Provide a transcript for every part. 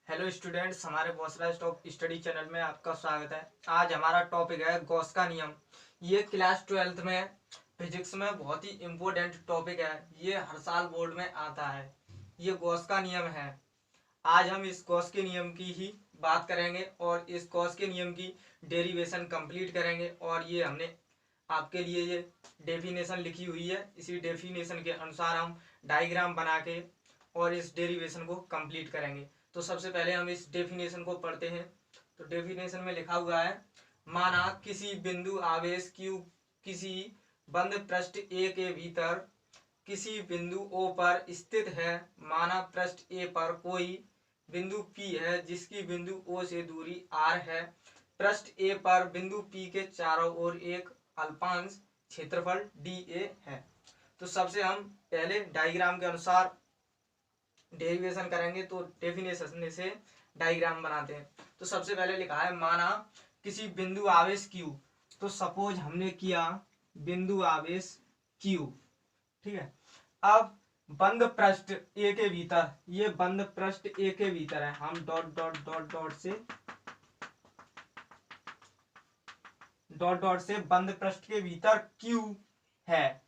Hello students, हमारे बॉसरा top study channel में आपका स्वागत है। आज हमारा टॉपिक है गॉस का नियम। ये क्लास 12th में फिजिक्स में बहुत ही इम्पोर्टेंट टॉपिक है। ये हर साल बोर्ड में आता है। ये गॉस का नियम है। आज हम इस गॉस के नियम की ही बात करेंगे और इस गॉस के नियम की डेरिवेशन कंप्लीट करेंगे। और ये हमने आपके लिए ये डेफिनेशन लिखी हुई है। इसी डेफिनेशन के अनुसार हम डायग्राम बना के और इस डेरिवेशन को कंप्लीट करेंगे। तो सबसे पहले हम इस डेफिनेशन को पढ़ते हैं। तो डेफिनेशन में लिखा हुआ है, माना किसी बिंदु आवेश Q किसी बंद पृष्ठ A के भीतर किसी बिंदु O पर स्थित है। माना पृष्ठ A पर कोई बिंदु P है जिसकी बिंदु O से दूरी R है। पृष्ठ A पर बिंदु P के चारों ओर एक अल्पांश क्षेत्रफल dA है। तो सबसे हम पहले डायग्राम के अनुसार डेरिवेशन करेंगे। तो डेफिनेशन से डायग्राम बनाते हैं। तो सबसे पहले लिखा है, माना किसी बिंदु आवेश Q। तो सपोज हमने किया बिंदु आवेश Q, ठीक है। अब बंद पृष्ठ A के भीतर, ये बंद पृष्ठ A के भीतर है। हम डॉट डॉट डॉट डॉट से बंद पृष्ठ के भीतर Q है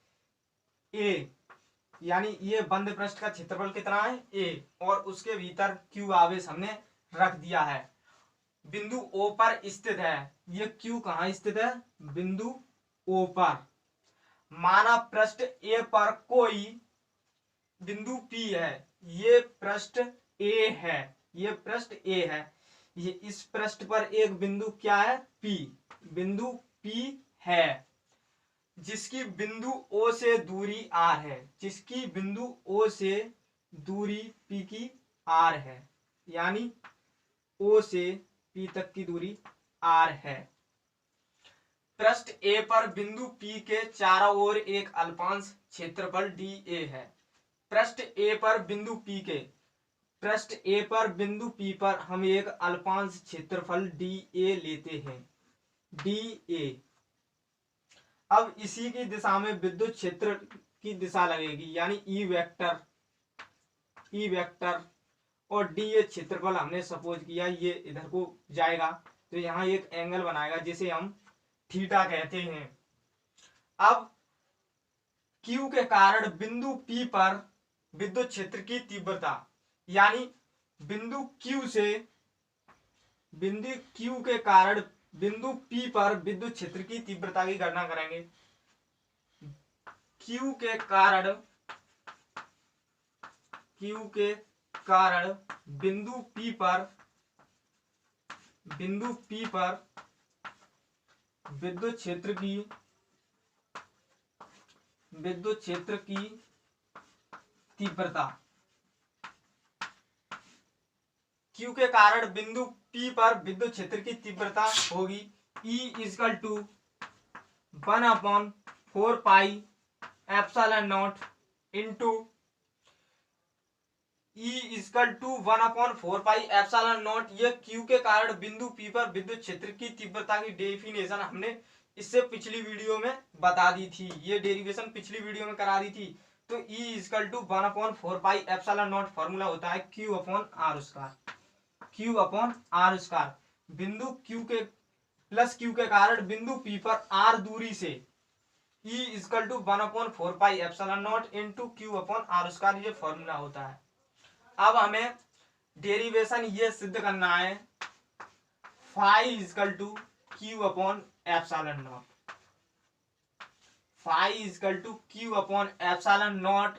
A, यानी ये बंद पृष्ठ का क्षेत्रफल कितना है A, और उसके भीतर Q आवेश हमने रख दिया है। बिंदु O पर स्थित है। ये Q कहाँ स्थित है? बिंदु O पर। माना पृष्ठ A पर कोई बिंदु P है। ये पृष्ठ A है, ये पृष्ठ A है। ये इस पृष्ठ पर एक बिंदु क्या है? P, बिंदु P है जिसकी बिंदु O से दूरी R है। जिसकी बिंदु O से दूरी P की R है, यानी O से P तक की दूरी R है। पृष्ठ A पर बिंदु P के चारों ओर एक अल्पांश क्षेत्रफल dA है। पृष्ठ A पर बिंदु P के, पृष्ठ A पर बिंदु P पर हम एक अल्पांश क्षेत्रफल dA लेते हैं, dA। अब इसी की दिशा में विद्युत क्षेत्र की दिशा लगेगी, यानी ई वेक्टर और डी ये क्षेत्रफल हमने सपोज किया ये इधर को जाएगा। तो यहाँ एक एंगल बनाएगा जिसे हम थीटा कहते हैं। अब Q के कारण बिंदु P पर विद्युत क्षेत्र की तीव्रता, यानी बिंदु Q के कारण बिंदु P पर विद्युत क्षेत्र की तीव्रता की गणना करेंगे। Q के कारण बिंदु P पर विद्युत क्षेत्र की तीव्रता, Q के कारण बिंदु P पर विद्युत क्षेत्र की तीव्रता होगी E = 1/4 pi epsilon naught into E = 1/4 pi epsilon not. ये Q के कारण बिंदु P पर विद्युत क्षेत्र की तीव्रता की डेफिनेशन हमने इससे पिछली वीडियो में बता दी थी। ये डेरिवेशन पिछली वीडियो में करा दी थी। तो E = 1/4 pi epsilon not formula होता है Q/R²। बिंदु Q के कारण बिंदु P पर R दूरी से E = 1/4 पाई एप्सिलॉन नॉट इंटू Q/R², ये फॉर्मूला होता है। अब हमें डेरिवेशन ये सिद्ध करना है, फाई = Q/एप्सिलॉन नॉट।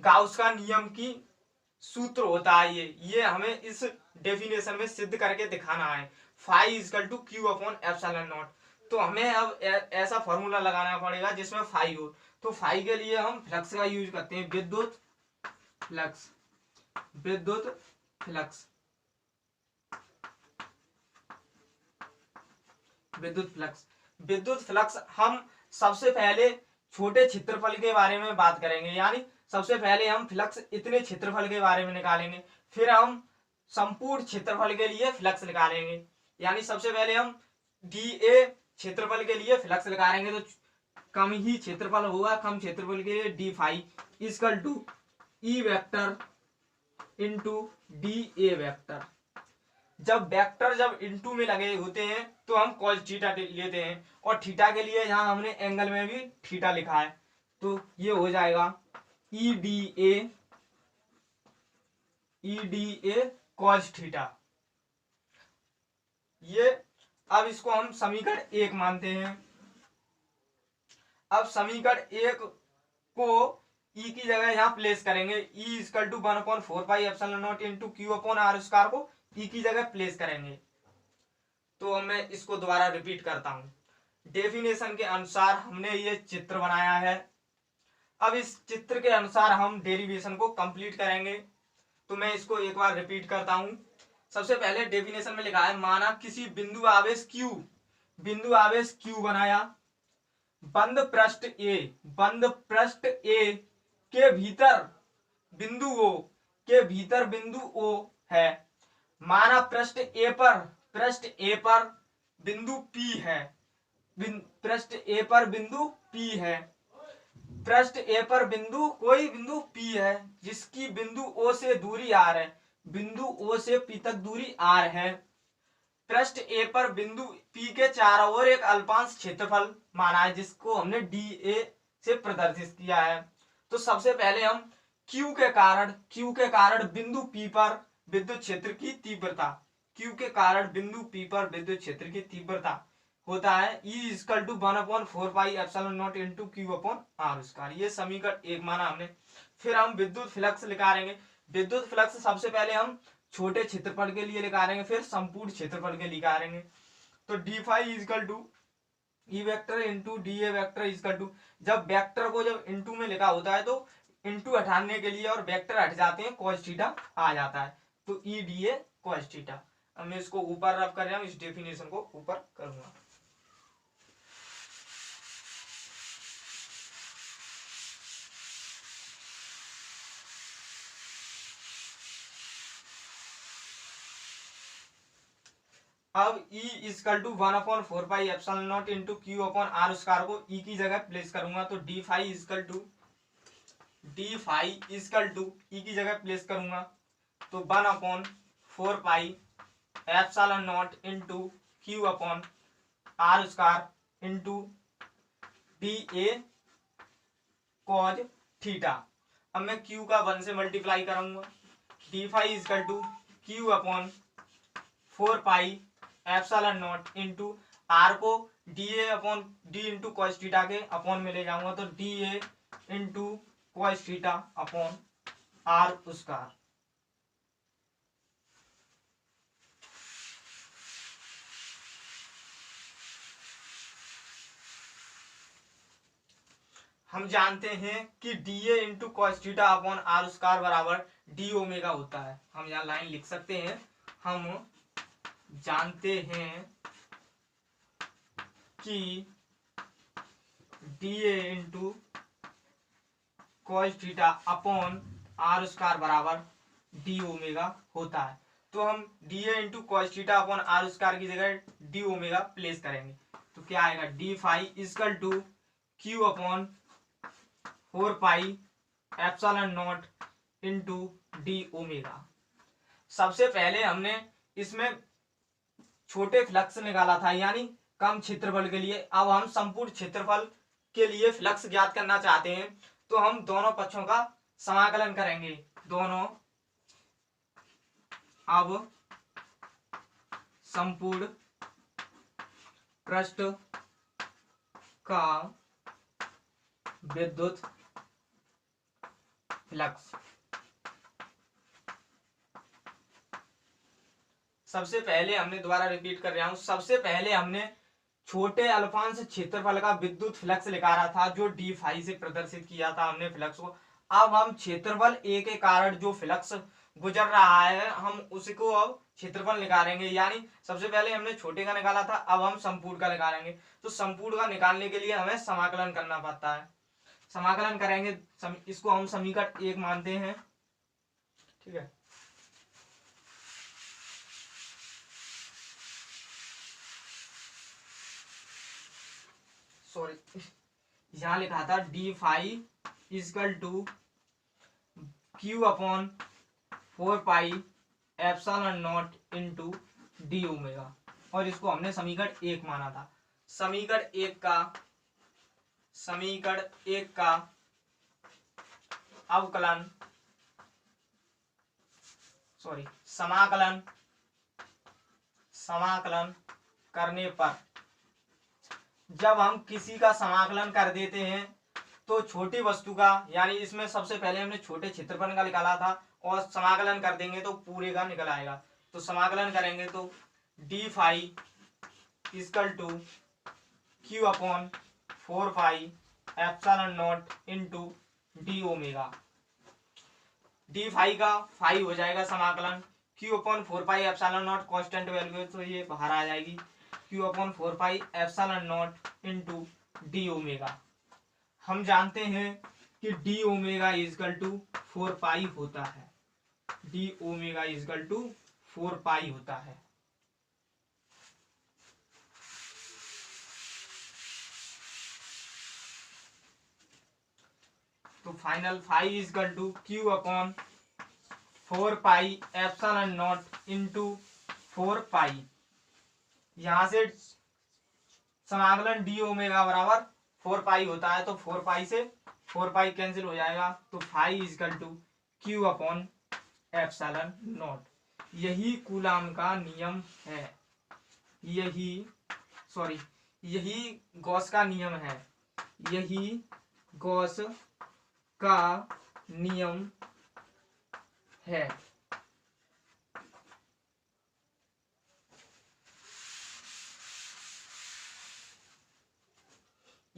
गाउस का नियम की सूत्र होता है ये हमें इस डेफिनेशन में सिद्ध करके दिखाना है। फाई = Q/एप्सिलॉन नॉट। तो हमें अब ऐसा फॉर्मूला लगाना पड़ेगा जिसमें फाई हो। तो फाई के लिए हम फ्लक्स का यूज करते हैं, विद्युत फ्लक्स। हम सबसे पहले छोटे क्षेत्रफल के बारे में बात करेंगे, यानी सबसे पहले हम फ्लक्स इतने क्षेत्रफल के बारे में निकालेंगे, फिर हम संपूर्ण क्षेत्रफल के लिए फ्लक्स निकालेंगे। यानी सबसे पहले हम dA क्षेत्रफल के लिए फ्लक्स निकालेंगे। तो कम ही क्षेत्रफल होगा, कम क्षेत्रफल के लिए d phi = E vector into dA vector. जब वेक्टर जब इनटू में लगे होते हैं तो हम cos थीटा लेते हैं, और थीटा के लिए यहाँ हमने एंगल में भी थीटा लिखा है, तो ये हो जाएगा E D A cos theta. ये अब इसको हम समीकरण 1 मानते हैं। अब समीकरण 1 को ई की जगह यहाँ प्लेस करेंगे, E equal to 1/4πε0 into Q upon R square को ई की जगह प्लेस करेंगे। तो मैं इसको दोबारा रिपीट करता हूँ। डेफिनेशन के अनुसार हमने ये चित्र बनाया है। अब इस चित्र के अनुसार हम डेरिवेशन को कंप्लीट करेंगे। तो मैं इसको एक बार रिपीट करता हूँ। सबसे पहले डेफिनेशन में लिखा है, माना किसी बिंदु आवेश Q बनाया, बंद पृष्ठ ए के भीतर बिंदु O है। माना पृष्ठ ए पर बिंदु P है। पृष्ठ ए पर बिंदु P है। पृष्ठ ए पर कोई बिंदु P है जिसकी बिंदु O से दूरी R है। बिंदु O से P तक दूरी R है। पृष्ठ ए पर बिंदु P के चारों ओर एक अल्पांश क्षेत्रफल माना है, जिसको हमने dA से प्रदर्शित किया है। तो सबसे पहले हम Q के कारण बिंदु P पर विद्युत क्षेत्र की तीव्रता, Q के कारण बिंदु P पर विद्युत क्षेत्र की तीव्रता होता है E equal to 1/4πε0 into Q upon R square. ये समीकरण 1 माना हमने। फिर हम विद्युत फ्लक्स निकालेंगे। विद्युत फ्लक्स सबसे पहले हम छोटे क्षेत्रफल के लिए निकालेंगे, फिर संपूर्ण क्षेत्रफल के लिए निकालेंगे। तो D phi equal to E vector into D A vector equal to, जब वेक्टर को जब इंटू में लिखा होता है तो इंटू हटाने के लिए और वेक्टर हट जाते हैं, cos थीटा आ जाता है। तो E D A cos theta. अब मैं इसको ऊपर रब कर रहा हूँ, इस डेफिनेशन को ऊपर करूंगा। अब E equal to 1/4πε0 into Q upon R square को E की जगह प्लेस करूंगा। तो D phi equal to E की जगह प्लेस करूंगा तो 1/4πε0 into Q upon R square into D A cos theta. अब मैं Q का 1 से मल्टीप्लाई करूंगा। D phi equal to Q upon 4πε0 into R को D A upon D into cos theta के अपॉन में ले जाऊंगा। तो D A into cos theta upon R square. हम जानते हैं कि D A into cos theta upon R square बराबर डी ओमेगा होता है। हम यहाँ लाइन लिख सकते हैं, हम जानते हैं कि D A into cos theta upon R square बराबर डी ओमेगा होता है। तो हम D A into cos theta upon R square की जगह डी ओमेगा प्लेस करेंगे। तो क्या आएगा, D phi equal to Q upon 4πε0 into D omega. सबसे पहले हमने इसमें छोटे फ्लक्स निकाला था, यानी कम क्षेत्रफल के लिए। अब हम संपूर्ण क्षेत्रफल के लिए फ्लक्स ज्ञात करना चाहते हैं, तो हम दोनों पक्षों का समाकलन करेंगे। दोनों अब संपूर्ण पृष्ठ का विद्युत फ्लक्स। सबसे पहले हमने, दोबारा रिपीट कर रहा हूं, सबसे पहले हमने छोटे अल्पांश क्षेत्रफल का विद्युत फ्लक्स निकाला था, जो डी फाई से प्रदर्शित किया था हमने फ्लक्स को। अब हम क्षेत्रफल ए के कारण जो फ्लक्स गुजर रहा है, हम उसको अब क्षेत्रफल निकालेंगे। यानी सबसे पहले हमने छोटे का निकाला था, अब हम संपूर्ण का निकालेंगे। तो संपूर्ण का निकालने के लिए हमें समाकलन करना पड़ता है। समाकलन करेंगे, इसको हम समीकरण 1 मानते हैं। ठीक है, सॉरी, यहां लिखा था D phi equal to Q upon 4πε0 epsilon naught into D omega, और इसको हमने समीकरण 1 माना था। समीकरण एक का अवकलन समाकलन करने पर, जब हम किसी का समाकलन कर देते हैं तो छोटी वस्तु का, यानी इसमें सबसे पहले हमने छोटे क्षेत्रफल का निकाला था और समाकलन कर देंगे तो पूरे का निकल आएगा। तो समाकलन करेंगे तो D phi equal to Q upon 4 pi epsilon naught into D omega. D phi का फाई हो जाएगा समाकलन, Q upon 4 pi epsilon naught constant value है तो ये बाहर आ जाएगी, Q upon 4 pi epsilon naught into D omega. हम जानते हैं कि D omega is equal to 4 pi होता है, D omega is equal to 4 pi होता है। तो final phi is equal to Q upon 4 pi epsilon naught into 4 pi. यहां से समाकलन डी ओमेगा बराबर 4 पाई होता है, तो 4 पाई से 4 पाई कैंसिल हो जाएगा, तो phi is equal to Q upon epsilon naught. यही कूलाम का नियम है, यही गॉस का नियम है, यही गॉस का नियम है।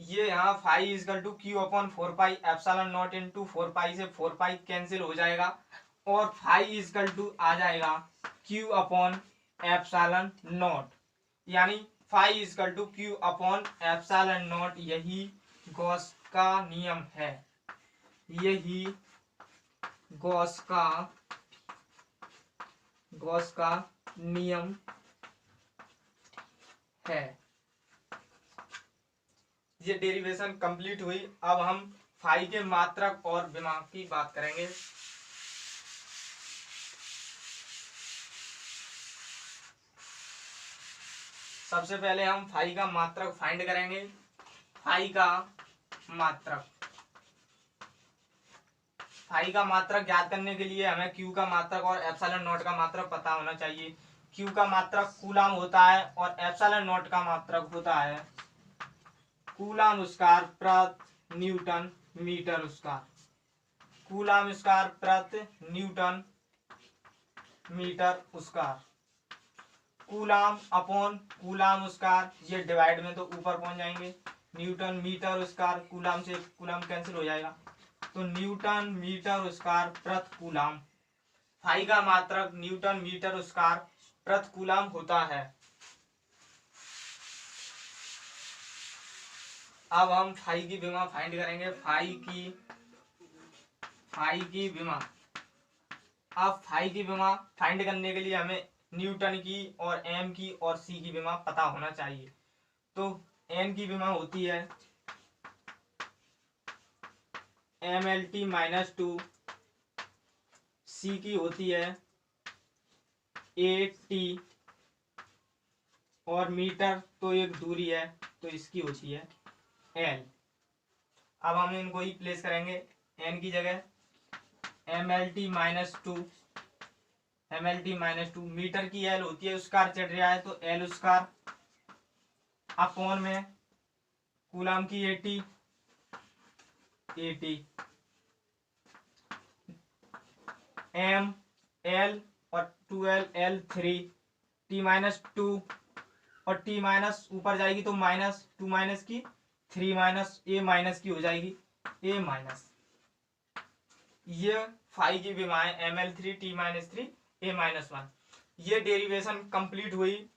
ये यहाँ phi is equal to Q upon 4 pi epsilon naught into 4 pi से 4 पाई कैंसिल हो जाएगा और फाई इजकल टू आ जाएगा क्यू अपॉन एप्सिलॉन नॉट, यानी phi is equal to Q upon epsilon naught. यही गॉस का नियम है, यही गॉस का नियम है। ये डेरिवेशन कंप्लीट हुई। अब हम फाई के मात्रक और विमा की बात करेंगे। सबसे पहले हम फाई का मात्रक फाइंड करेंगे। फाई का मात्रक ज्ञात करने के लिए हमें क्यू का मात्रक और एप्सिलॉन नॉट का मात्रक पता होना चाहिए। क्यू का मात्रक कूलाम होता है और एप्सिलॉन नॉट का मात्रक होता है कूलाम स्क्वायर प्रति newton metre square. Coulomb square प्रति newton metre square, coulomb upon coulomb square, ये डिवाइड में तो ऊपर पहुंच जाएंगे, न्यूटन मीटर स्क्वायर, कूलाम से कूलाम कैंसिल हो जाएगा, तो न्यूटन मीटर स्क्वायर प्रति कूलाम। फाई का मात्रक न्यूटन मीटर स्क्वायर प्रति कूलाम होता है। अब हम फाई की विमा फाइंड करेंगे। फाई की विमा, अब फाई की विमा फाइंड करने के लिए हमें न्यूटन की और एम की और सी की विमा पता होना चाहिए। तो एन की विमा होती है MLT माइनस 2, सी की होती है AT, और मीटर तो एक दूरी है तो इसकी होती है L। अब हम इनको ही प्लेस करेंगे। एन की जगह MLT माइनस 2, मीटर की L होती है, स्क्वायर चढ़ रहा है तो L स्क्वायर अपॉन में कूलाम की AT M L और 2L L 3 T माइनस 2 और T माइनस ऊपर जाएगी तो माइनस 2 माइनस की 3 माइनस A माइनस की हो जाएगी A माइनस। ये फाई की विमा है ML3 T minus 3 A minus 1। ये डेरिवेशन कंप्लीट हुई।